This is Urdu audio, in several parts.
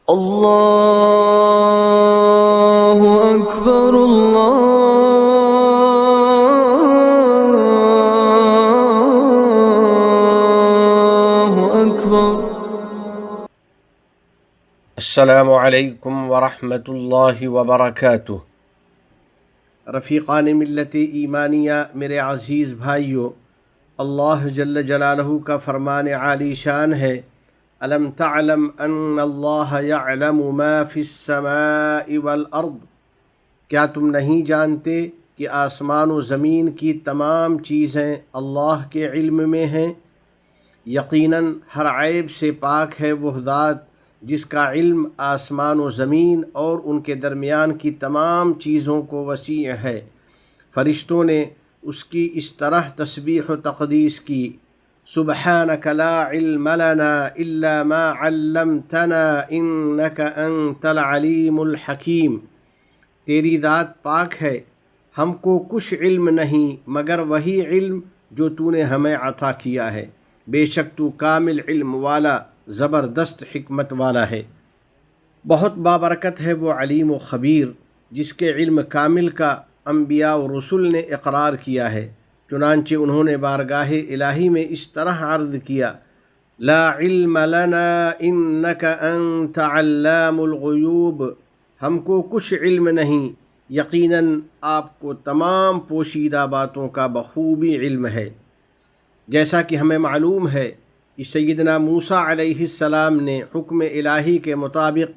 اللہ اکبر اللہ اکبر۔ السلام علیکم ورحمۃ اللہ وبرکاتہ۔ رفیقان ملت ایمانیہ، میرے عزیز بھائیو، اللہ جل جلالہ کا فرمان عالی شان ہے، الم تعلم ان اللہ یعلم ما فی السماء والارض، کیا تم نہیں جانتے کہ آسمان و زمین کی تمام چیزیں اللہ کے علم میں ہیں؟ یقیناً ہر عیب سے پاک ہے وہ ذات جس کا علم آسمان و زمین اور ان کے درمیان کی تمام چیزوں کو وسیع ہے۔ فرشتوں نے اس کی اس طرح تسبیح و تقدیس کی، سبحانک لا علم لنا الا ما علمتنا انک انت العلیم الحکیم، تیری ذات پاک ہے، ہم کو کچھ علم نہیں مگر وہی علم جو تو نے ہمیں عطا کیا ہے، بے شک تو کامل علم والا زبردست حکمت والا ہے۔ بہت بابرکت ہے وہ علیم و خبیر جس کے علم کامل کا انبیاء و رسل نے اقرار کیا ہے، چنانچہ انہوں نے بارگاہ الہی میں اس طرح عرض کیا، لا علم لنا انک انت علام الغیوب، ہم کو کچھ علم نہیں، یقیناً آپ کو تمام پوشیدہ باتوں کا بخوبی علم ہے۔ جیسا کہ ہمیں معلوم ہے کہ سیدنا موسیٰ علیہ السلام نے حکم الہی کے مطابق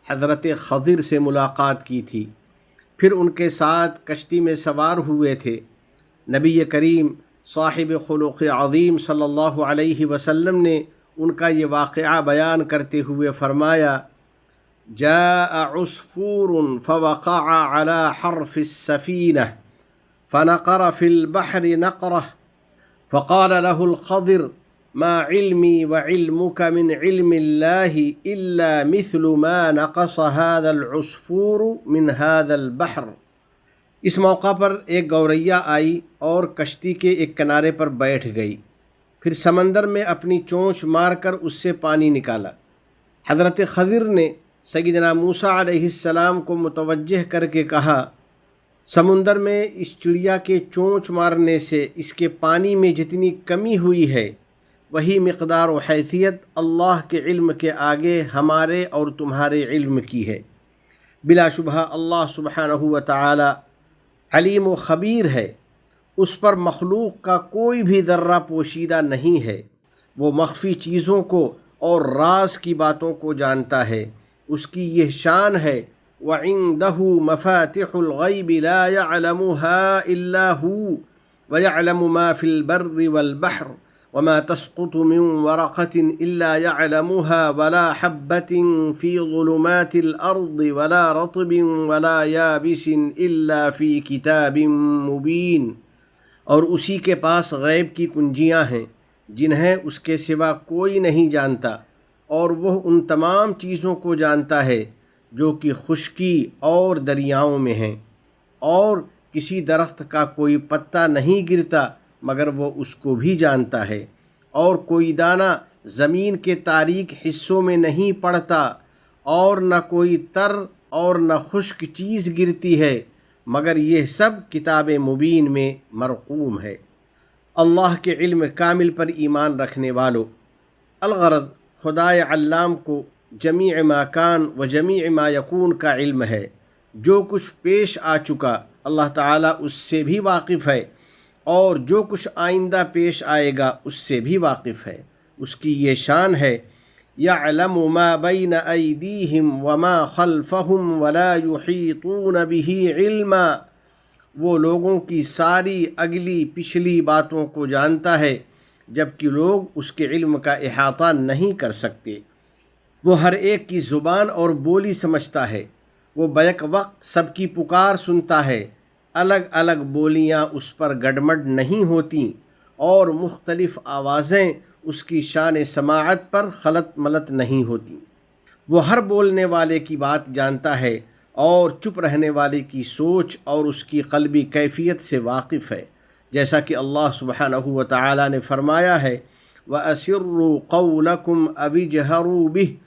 حضرت خضر سے ملاقات کی تھی، پھر ان کے ساتھ کشتی میں سوار ہوئے تھے۔ نبی کریم صاحب خلق عظیم صلی اللہ علیہ وسلم نے ان کا یہ واقعہ بیان کرتے ہوئے فرمایا، جاء عصفور فوقع على حرف السفینہ فنقر في البحر نقرہ فقال له الخضر ما علمي وعلمك من علم الله إلا مثل ما نقص هذا العصفور من هذا البحر۔ اس موقع پر ایک گوریا آئی اور کشتی کے ایک کنارے پر بیٹھ گئی، پھر سمندر میں اپنی چونچ مار کر اس سے پانی نکالا۔ حضرت خضر نے سیدنا موسیٰ علیہ السلام کو متوجہ کر کے کہا، سمندر میں اس چڑیا کے چونچ مارنے سے اس کے پانی میں جتنی کمی ہوئی ہے وہی مقدار و حیثیت اللہ کے علم کے آگے ہمارے اور تمہارے علم کی ہے۔ بلا شبہ اللہ سبحانہ و تعالی علیم و خبیر ہے، اس پر مخلوق کا کوئی بھی ذرہ پوشیدہ نہیں ہے، وہ مخفی چیزوں کو اور راز کی باتوں کو جانتا ہے، اس کی یہ شان ہے، وَعِندَهُ مَفَاتِحُ الْغَيْبِ لَا يَعْلَمُهَا إِلَّا هُوَ وَيَعْلَمُ مَا فِي الْبَرِّ وَالْبَحْرِ وَمَا تَسْقُطُ مِنْ وَرَقَةٍ إِلَّا يَعْلَمُهَا وَلَا حَبَّةٍ فِي ظُلُمَاتِ الْأَرْضِ وَلَا رَطْبٍ وَلَا يَابِسٍ إِلَّا فِي كِتَابٍ مُبِينٍ، اور اسی کے پاس غیب کی کنجیاں ہیں جنہیں اس کے سوا کوئی نہیں جانتا، اور وہ ان تمام چیزوں کو جانتا ہے جو کہ خشکی اور دریاؤں میں ہیں، اور کسی درخت کا کوئی پتا نہیں گرتا مگر وہ اس کو بھی جانتا ہے، اور کوئی دانہ زمین کے تاریک حصوں میں نہیں پڑتا، اور نہ کوئی تر اور نہ خشک چیز گرتی ہے مگر یہ سب کتاب مبین میں مرقوم ہے۔ اللہ کے علم کامل پر ایمان رکھنے والو، الغرض خدائے علام کو جمیع ما کان و جمیع ما یکون کا علم ہے، جو کچھ پیش آ چکا اللہ تعالیٰ اس سے بھی واقف ہے، اور جو کچھ آئندہ پیش آئے گا اس سے بھی واقف ہے۔ اس کی یہ شان ہے، یعلم ما بین ایدیہم وما خلفہم ولا یحیطون بہ علما، وہ لوگوں کی ساری اگلی پچھلی باتوں کو جانتا ہے جبکہ لوگ اس کے علم کا احاطہ نہیں کر سکتے۔ وہ ہر ایک کی زبان اور بولی سمجھتا ہے، وہ بیک وقت سب کی پکار سنتا ہے، الگ الگ بولیاں اس پر گڈمڈ نہیں ہوتیں، اور مختلف آوازیں اس کی شان سماعت پر خلط ملط نہیں ہوتیں۔ وہ ہر بولنے والے کی بات جانتا ہے اور چپ رہنے والے کی سوچ اور اس کی قلبی کیفیت سے واقف ہے، جیسا کہ اللہ سبحانہ و تعالی نے فرمایا ہے، وَأَسِرُّوا قَوْلَكُمْ أَوِ اجْهَرُوا بِهِ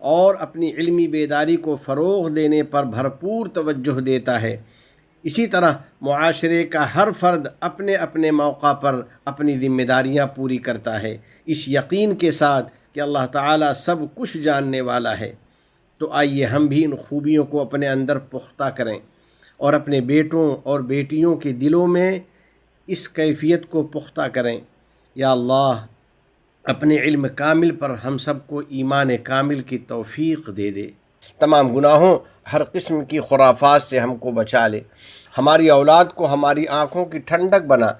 اور اپنی علمی بیداری کو فروغ دینے پر بھرپور توجہ دیتا ہے۔ اسی طرح معاشرے کا ہر فرد اپنے اپنے موقع پر اپنی ذمہ داریاں پوری کرتا ہے، اس یقین کے ساتھ کہ اللہ تعالیٰ سب کچھ جاننے والا ہے۔ تو آئیے ہم بھی ان خوبیوں کو اپنے اندر پختہ کریں اور اپنے بیٹوں اور بیٹیوں کے دلوں میں اس کیفیت کو پختہ کریں۔ یا اللہ اپنے علم کامل پر ہم سب کو ایمان کامل کی توفیق دے دے، تمام گناہوں ہر قسم کی خرافات سے ہم کو بچا لے، ہماری اولاد کو ہماری آنکھوں کی ٹھنڈک بنا،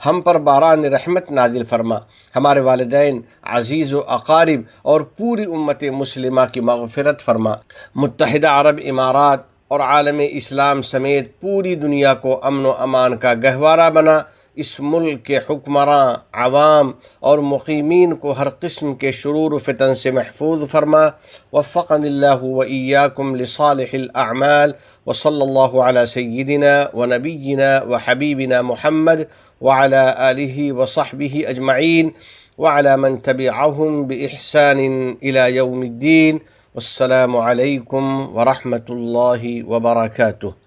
ہم پر باران رحمت نازل فرما، ہمارے والدین، عزیز و اقارب اور پوری امت مسلمہ کی مغفرت فرما، متحدہ عرب امارات اور عالم اسلام سمیت پوری دنیا کو امن و امان کا گہوارہ بنا، اس ملک کے حکمراں، عوام اور مقیمین کو ہر قسم کے شرور و فتن سے محفوظ فرما۔ وفقنی اللہ و ایاکم لصالح الاعمال، وصلی اللہ علی سیدنا و نبینا و حبیبنا محمد وعلی آلہ وصحبہ اجمعین وعلی من تبعہم بإحسان الی یوم الدین۔ والسلام علیکم ورحمۃ اللہ وبرکاتہ۔